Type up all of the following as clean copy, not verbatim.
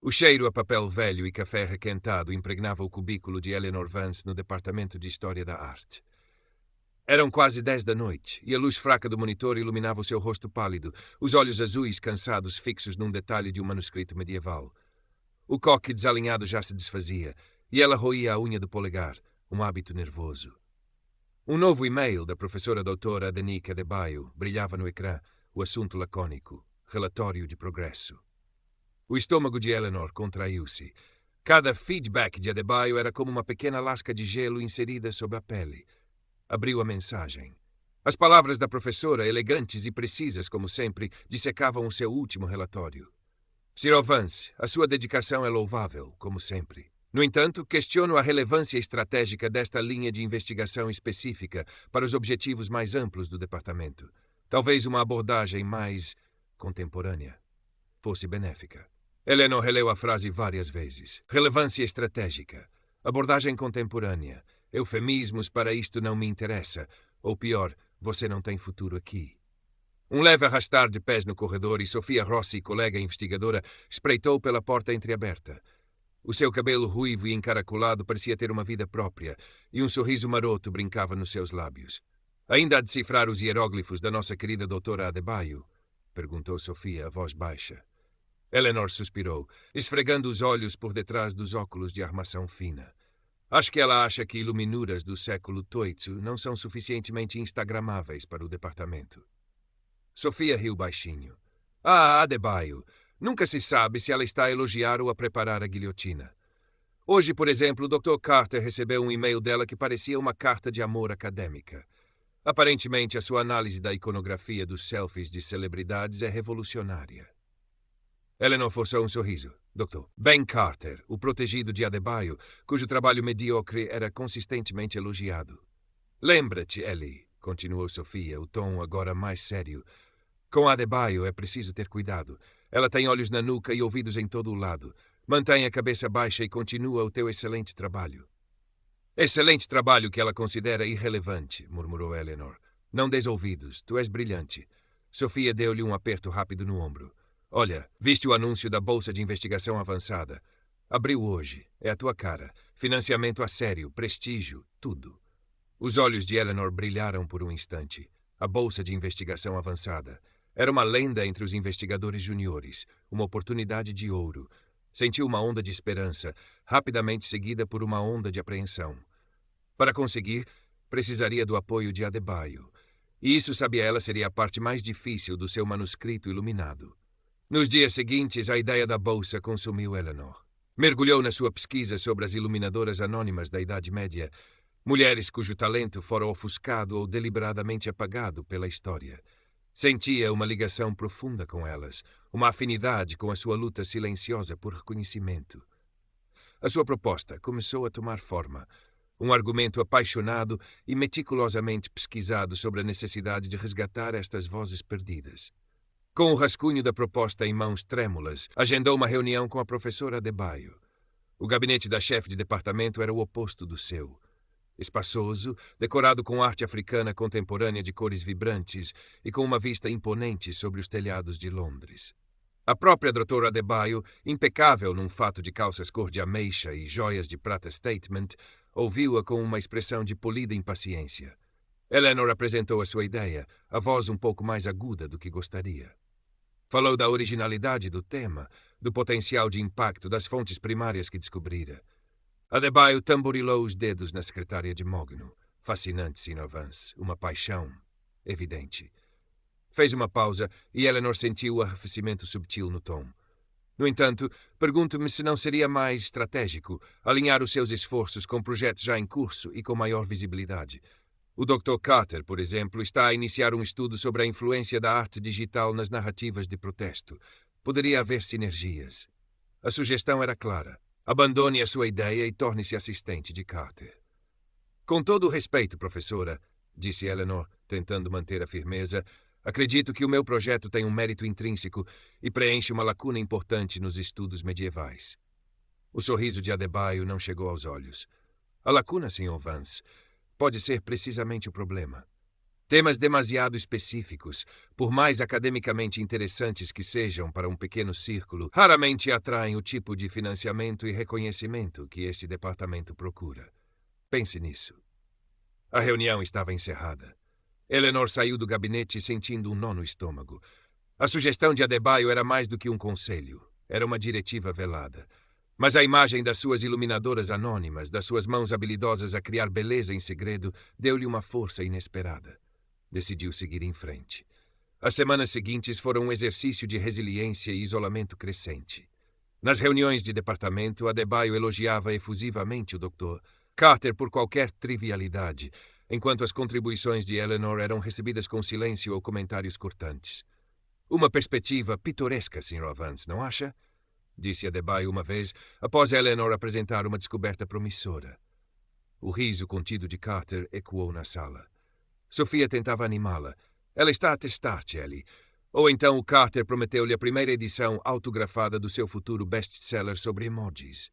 O cheiro a papel velho e café requentado impregnava o cubículo de Eleanor Vance no departamento de História da Arte. Eram quase 10 da noite, e a luz fraca do monitor iluminava o seu rosto pálido, os olhos azuis cansados fixos num detalhe de um manuscrito medieval. O coque desalinhado já se desfazia, e ela roía a unha do polegar, um hábito nervoso. Um novo e-mail da professora doutora Denike Adebayo brilhava no ecrã, o assunto lacônico, relatório de progresso. O estômago de Eleanor contraiu-se. Cada feedback de Adebayo era como uma pequena lasca de gelo inserida sob a pele. Abriu a mensagem. As palavras da professora, elegantes e precisas como sempre, dissecavam o seu último relatório. Sr. Vance, a sua dedicação é louvável, como sempre. No entanto, questiono a relevância estratégica desta linha de investigação específica para os objetivos mais amplos do departamento. Talvez uma abordagem mais contemporânea fosse benéfica. Eleanor releu a frase várias vezes. Relevância estratégica. Abordagem contemporânea. Eufemismos para isto não me interessa. Ou pior, você não tem futuro aqui. Um leve arrastar de pés no corredor e Sofia Rossi, colega investigadora, espreitou pela porta entreaberta. O seu cabelo ruivo e encaracolado parecia ter uma vida própria, e um sorriso maroto brincava nos seus lábios. Ainda a decifrar os hieróglifos da nossa querida doutora Adebayo? Perguntou Sofia, a voz baixa. Eleanor suspirou, esfregando os olhos por detrás dos óculos de armação fina. Acho que ela acha que iluminuras do século Toitsu não são suficientemente instagramáveis para o departamento. Sofia riu baixinho. Ah, Adebayo. Nunca se sabe se ela está a elogiar ou a preparar a guilhotina. Hoje, por exemplo, o Dr. Carter recebeu um e-mail dela que parecia uma carta de amor acadêmica. Aparentemente, a sua análise da iconografia dos selfies de celebridades é revolucionária. Eleanor forçou um sorriso. Dr. Ben Carter, o protegido de Adebayo, cujo trabalho medíocre era consistentemente elogiado. Lembra-te, Ellie, continuou Sofia, o tom agora mais sério. Com Adebayo é preciso ter cuidado. Ela tem olhos na nuca e ouvidos em todo o lado. Mantém a cabeça baixa e continua o teu excelente trabalho. Excelente trabalho que ela considera irrelevante, murmurou Eleanor. Não des ouvidos, tu és brilhante. Sofia deu-lhe um aperto rápido no ombro. Olha, viste o anúncio da Bolsa de Investigação Avançada? Abriu hoje. É a tua cara. Financiamento a sério, prestígio, tudo. Os olhos de Eleanor brilharam por um instante. A Bolsa de Investigação Avançada. Era uma lenda entre os investigadores juniores, uma oportunidade de ouro. Sentiu uma onda de esperança, rapidamente seguida por uma onda de apreensão. Para conseguir, precisaria do apoio de Adebayo. E isso, sabia ela, seria a parte mais difícil do seu manuscrito iluminado. Nos dias seguintes, a ideia da bolsa consumiu Eleanor. Mergulhou na sua pesquisa sobre as iluminadoras anônimas da Idade Média, mulheres cujo talento fora ofuscado ou deliberadamente apagado pela história. Sentia uma ligação profunda com elas, uma afinidade com a sua luta silenciosa por reconhecimento. A sua proposta começou a tomar forma. Um argumento apaixonado e meticulosamente pesquisado sobre a necessidade de resgatar estas vozes perdidas. Com o rascunho da proposta em mãos trêmulas, agendou uma reunião com a professora Adebayo. O gabinete da chefe de departamento era o oposto do seu. Espaçoso, decorado com arte africana contemporânea de cores vibrantes e com uma vista imponente sobre os telhados de Londres. A própria doutora Adebayo, impecável num fato de calças cor de ameixa e joias de prata statement, ouviu-a com uma expressão de polida impaciência. Eleanor apresentou a sua ideia, a voz um pouco mais aguda do que gostaria. Falou da originalidade do tema, do potencial de impacto das fontes primárias que descobrira. Adebayo tamborilou os dedos na secretária de mogno. Fascinante, Sr. Vance. Uma paixão evidente. Fez uma pausa e Eleanor sentiu o arrefecimento subtil no tom. No entanto, pergunto-me se não seria mais estratégico alinhar os seus esforços com projetos já em curso e com maior visibilidade. O Dr. Carter, por exemplo, está a iniciar um estudo sobre a influência da arte digital nas narrativas de protesto. Poderia haver sinergias. A sugestão era clara. Abandone a sua ideia e torne-se assistente de Carter. Com todo o respeito, professora, disse Eleanor, tentando manter a firmeza, acredito que o meu projeto tem um mérito intrínseco e preenche uma lacuna importante nos estudos medievais. O sorriso de Adebayo não chegou aos olhos. A lacuna, Sr. Vance, pode ser precisamente o problema. Temas demasiado específicos, por mais academicamente interessantes que sejam para um pequeno círculo, raramente atraem o tipo de financiamento e reconhecimento que este departamento procura. Pense nisso. A reunião estava encerrada. Eleanor saiu do gabinete sentindo um nó no estômago. A sugestão de Adebayo era mais do que um conselho. Era uma diretiva velada. Mas a imagem das suas iluminadoras anônimas, das suas mãos habilidosas a criar beleza em segredo, deu-lhe uma força inesperada. Decidiu seguir em frente. As semanas seguintes foram um exercício de resiliência e isolamento crescente. Nas reuniões de departamento, Adebayo elogiava efusivamente o Dr. Carter por qualquer trivialidade, enquanto as contribuições de Eleanor eram recebidas com silêncio ou comentários cortantes. Uma perspectiva pitoresca, Sr. Vance, não acha? Disse Adebayo uma vez, após Eleanor apresentar uma descoberta promissora. O riso contido de Carter ecoou na sala. Sofia tentava animá-la. Ela está a testar, Ellie. Ou então o Carter prometeu-lhe a primeira edição autografada do seu futuro best-seller sobre emojis.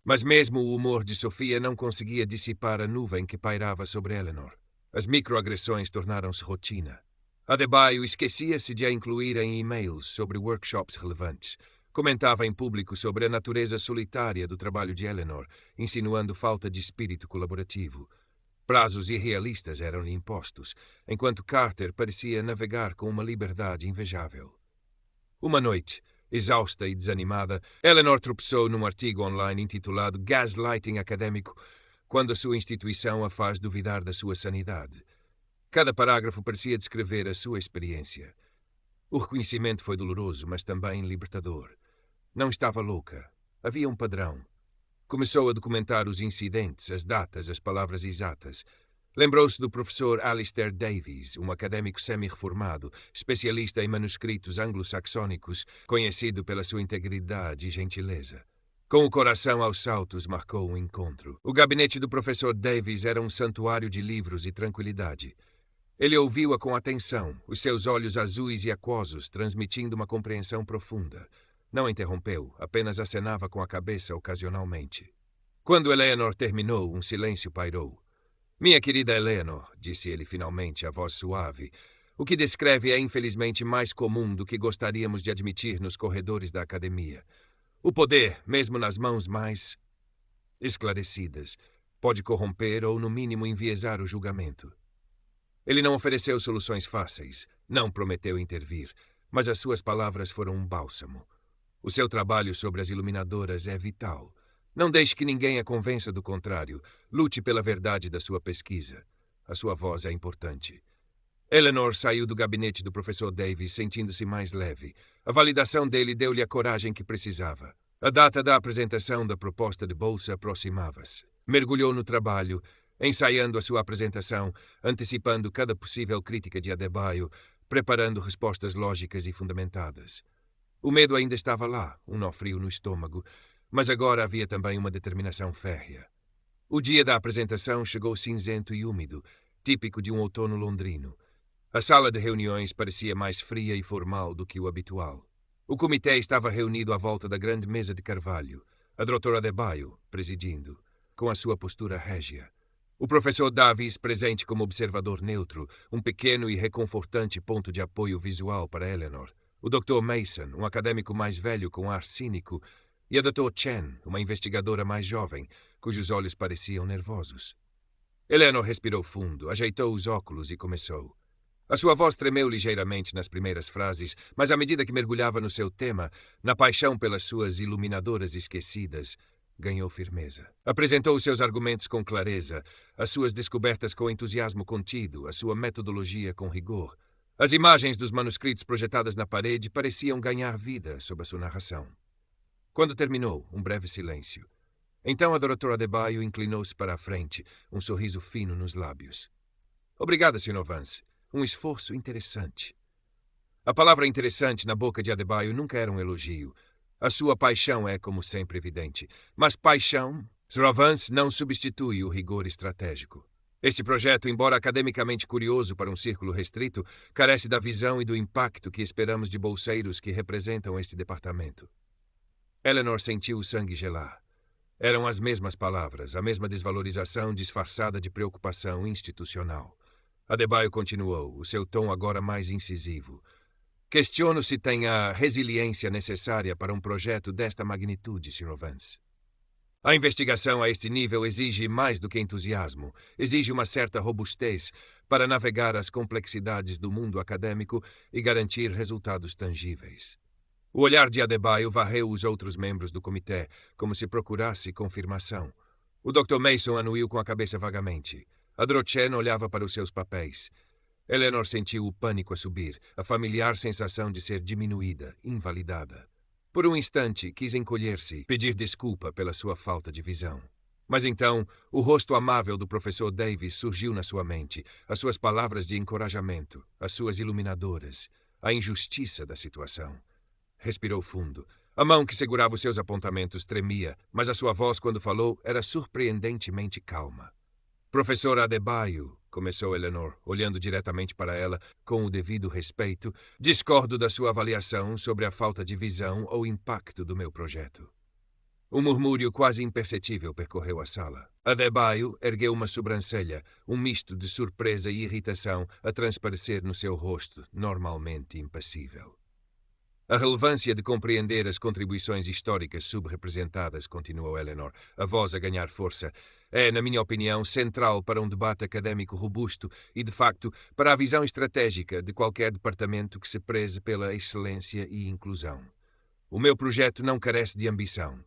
Mas mesmo o humor de Sofia não conseguia dissipar a nuvem que pairava sobre Eleanor. As microagressões tornaram-se rotina. Adebayo esquecia-se de a incluir em e-mails sobre workshops relevantes. Comentava em público sobre a natureza solitária do trabalho de Eleanor, insinuando falta de espírito colaborativo. Prazos irrealistas eram-lhe impostos, enquanto Carter parecia navegar com uma liberdade invejável. Uma noite, exausta e desanimada, Eleanor tropeçou num artigo online intitulado Gaslighting Acadêmico, quando a sua instituição a faz duvidar da sua sanidade. Cada parágrafo parecia descrever a sua experiência. O reconhecimento foi doloroso, mas também libertador. Não estava louca. Havia um padrão. Começou a documentar os incidentes, as datas, as palavras exatas. Lembrou-se do professor Alistair Davies, um académico semi-reformado, especialista em manuscritos anglo-saxônicos, conhecido pela sua integridade e gentileza. Com o coração aos saltos, marcou um encontro. O gabinete do professor Davies era um santuário de livros e tranquilidade. Ele ouviu-a com atenção, os seus olhos azuis e aquosos transmitindo uma compreensão profunda. Não interrompeu, apenas acenava com a cabeça ocasionalmente. Quando Eleanor terminou, um silêncio pairou. Minha querida Eleanor, disse ele finalmente, a voz suave, o que descreve é infelizmente mais comum do que gostaríamos de admitir nos corredores da academia. O poder, mesmo nas mãos mais esclarecidas, pode corromper ou, no mínimo, enviesar o julgamento. Ele não ofereceu soluções fáceis, não prometeu intervir, mas as suas palavras foram um bálsamo. O seu trabalho sobre as iluminadoras é vital. Não deixe que ninguém a convença do contrário. Lute pela verdade da sua pesquisa. A sua voz é importante. Eleanor saiu do gabinete do professor Davies sentindo-se mais leve. A validação dele deu-lhe a coragem que precisava. A data da apresentação da proposta de bolsa aproximava-se. Mergulhou no trabalho, ensaiando a sua apresentação, antecipando cada possível crítica de Adebayo, preparando respostas lógicas e fundamentadas. O medo ainda estava lá, um nó frio no estômago, mas agora havia também uma determinação férrea. O dia da apresentação chegou cinzento e úmido, típico de um outono londrino. A sala de reuniões parecia mais fria e formal do que o habitual. O comitê estava reunido à volta da grande mesa de carvalho, a doutora Adebayo presidindo, com a sua postura régia. O professor Davies presente como observador neutro, um pequeno e reconfortante ponto de apoio visual para Eleanor. O Dr. Mason, um acadêmico mais velho com ar cínico, e a Dr. Chen, uma investigadora mais jovem, cujos olhos pareciam nervosos. Eleanor respirou fundo, ajeitou os óculos e começou. A sua voz tremeu ligeiramente nas primeiras frases, mas à medida que mergulhava no seu tema, na paixão pelas suas iluminadoras esquecidas, ganhou firmeza. Apresentou os seus argumentos com clareza, as suas descobertas com entusiasmo contido, a sua metodologia com rigor. As imagens dos manuscritos projetadas na parede pareciam ganhar vida sob a sua narração. Quando terminou, um breve silêncio. Então a doutora Adebayo inclinou-se para a frente, um sorriso fino nos lábios. Obrigada, Sr. Vance. Um esforço interessante. A palavra interessante na boca de Adebayo nunca era um elogio. A sua paixão é, como sempre, evidente. Mas paixão, Sr. Vance, não substitui o rigor estratégico. Este projeto, embora academicamente curioso para um círculo restrito, carece da visão e do impacto que esperamos de bolseiros que representam este departamento. Eleanor sentiu o sangue gelar. Eram as mesmas palavras, a mesma desvalorização disfarçada de preocupação institucional. Adebayo continuou, o seu tom agora mais incisivo. Questiono se tem a resiliência necessária para um projeto desta magnitude, Sr. Vance. A investigação a este nível exige mais do que entusiasmo, exige uma certa robustez para navegar as complexidades do mundo acadêmico e garantir resultados tangíveis. O olhar de Adebayo varreu os outros membros do comitê, como se procurasse confirmação. O Dr. Mason anuiu com a cabeça vagamente. A Drotchen olhava para os seus papéis. Eleanor sentiu o pânico a subir, a familiar sensação de ser diminuída, invalidada. Por um instante, quis encolher-se, pedir desculpa pela sua falta de visão. Mas então, o rosto amável do professor Davis surgiu na sua mente, as suas palavras de encorajamento, as suas iluminadoras, a injustiça da situação. Respirou fundo. A mão que segurava os seus apontamentos tremia, mas a sua voz, quando falou, era surpreendentemente calma. Professor Adebayo, começou Eleanor, olhando diretamente para ela, com o devido respeito, discordo da sua avaliação sobre a falta de visão ou impacto do meu projeto. Um murmúrio quase imperceptível percorreu a sala. Adebayo ergueu uma sobrancelha, um misto de surpresa e irritação a transparecer no seu rosto, normalmente impassível. A relevância de compreender as contribuições históricas subrepresentadas, continuou Eleanor, a voz a ganhar força, é, na minha opinião, central para um debate académico robusto e, de facto, para a visão estratégica de qualquer departamento que se preze pela excelência e inclusão. O meu projeto não carece de ambição.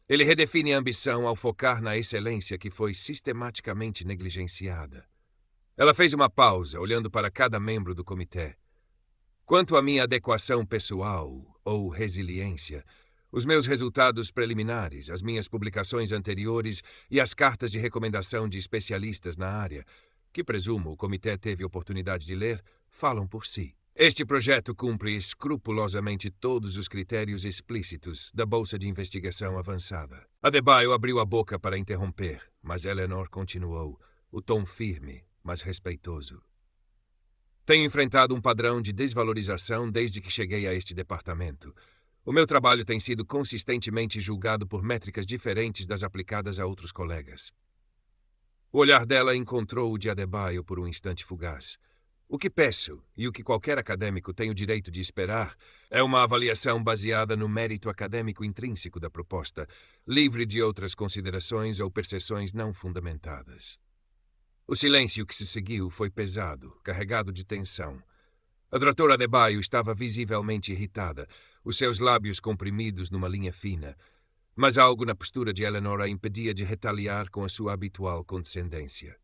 Ele redefine a ambição ao focar na excelência que foi sistematicamente negligenciada. Ela fez uma pausa, olhando para cada membro do comitê. Quanto à minha adequação pessoal, ou resiliência, os meus resultados preliminares, as minhas publicações anteriores e as cartas de recomendação de especialistas na área, que presumo o comitê teve oportunidade de ler, falam por si. Este projeto cumpre escrupulosamente todos os critérios explícitos da Bolsa de Investigação Avançada. Adebayo abriu a boca para interromper, mas Eleanor continuou, o tom firme, mas respeitoso. Tenho enfrentado um padrão de desvalorização desde que cheguei a este departamento. O meu trabalho tem sido consistentemente julgado por métricas diferentes das aplicadas a outros colegas. O olhar dela encontrou o de Adebayo por um instante fugaz. O que peço, e o que qualquer acadêmico tem o direito de esperar, é uma avaliação baseada no mérito acadêmico intrínseco da proposta, livre de outras considerações ou percepções não fundamentadas. O silêncio que se seguiu foi pesado, carregado de tensão. A doutora Adebayo estava visivelmente irritada, os seus lábios comprimidos numa linha fina, mas algo na postura de Eleanor a impedia de retaliar com a sua habitual condescendência.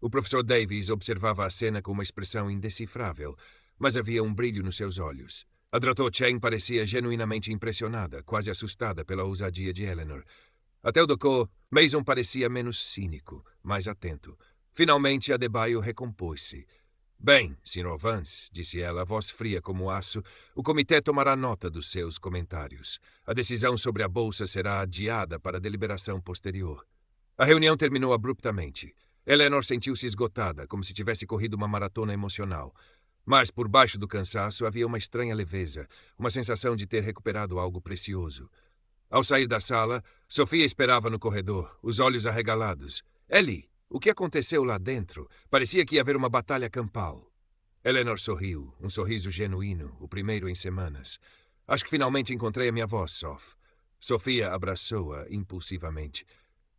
O professor Davis observava a cena com uma expressão indecifrável, mas havia um brilho nos seus olhos. A doutora Chen parecia genuinamente impressionada, quase assustada pela ousadia de Eleanor. Até o Dr. Mason parecia menos cínico, mais atento. Finalmente, Adebayo recompôs-se. Bem, Sr. Vance, disse ela, a voz fria como aço, o comitê tomará nota dos seus comentários. A decisão sobre a bolsa será adiada para deliberação posterior. A reunião terminou abruptamente. Eleanor sentiu-se esgotada, como se tivesse corrido uma maratona emocional. Mas, por baixo do cansaço, havia uma estranha leveza, uma sensação de ter recuperado algo precioso. Ao sair da sala, Sofia esperava no corredor, os olhos arregalados. Ellie, o que aconteceu lá dentro? Parecia que ia haver uma batalha campal. Eleanor sorriu, um sorriso genuíno, o primeiro em semanas. Acho que finalmente encontrei a minha voz, Sof. Sofia abraçou-a impulsivamente.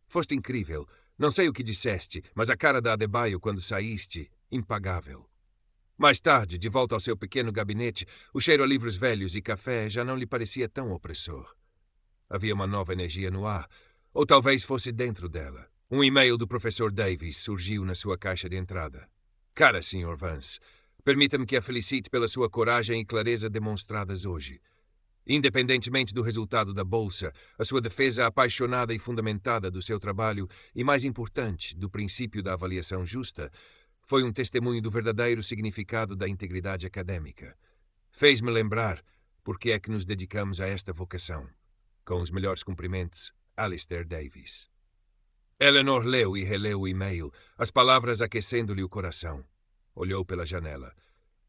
Foste incrível. Não sei o que disseste, mas a cara da Adebayo quando saíste, impagável. Mais tarde, de volta ao seu pequeno gabinete, o cheiro a livros velhos e café já não lhe parecia tão opressor. Havia uma nova energia no ar, ou talvez fosse dentro dela. Um e-mail do professor Davis surgiu na sua caixa de entrada. Cara, Sr. Vance, permita-me que a felicite pela sua coragem e clareza demonstradas hoje. Independentemente do resultado da bolsa, a sua defesa apaixonada e fundamentada do seu trabalho e, mais importante, do princípio da avaliação justa, foi um testemunho do verdadeiro significado da integridade acadêmica. Fez-me lembrar por que é que nos dedicamos a esta vocação. Com os melhores cumprimentos, Alistair Davis. Eleanor leu e releu o e-mail, as palavras aquecendo-lhe o coração. Olhou pela janela.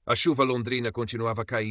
A chuva londrina continuava a cair.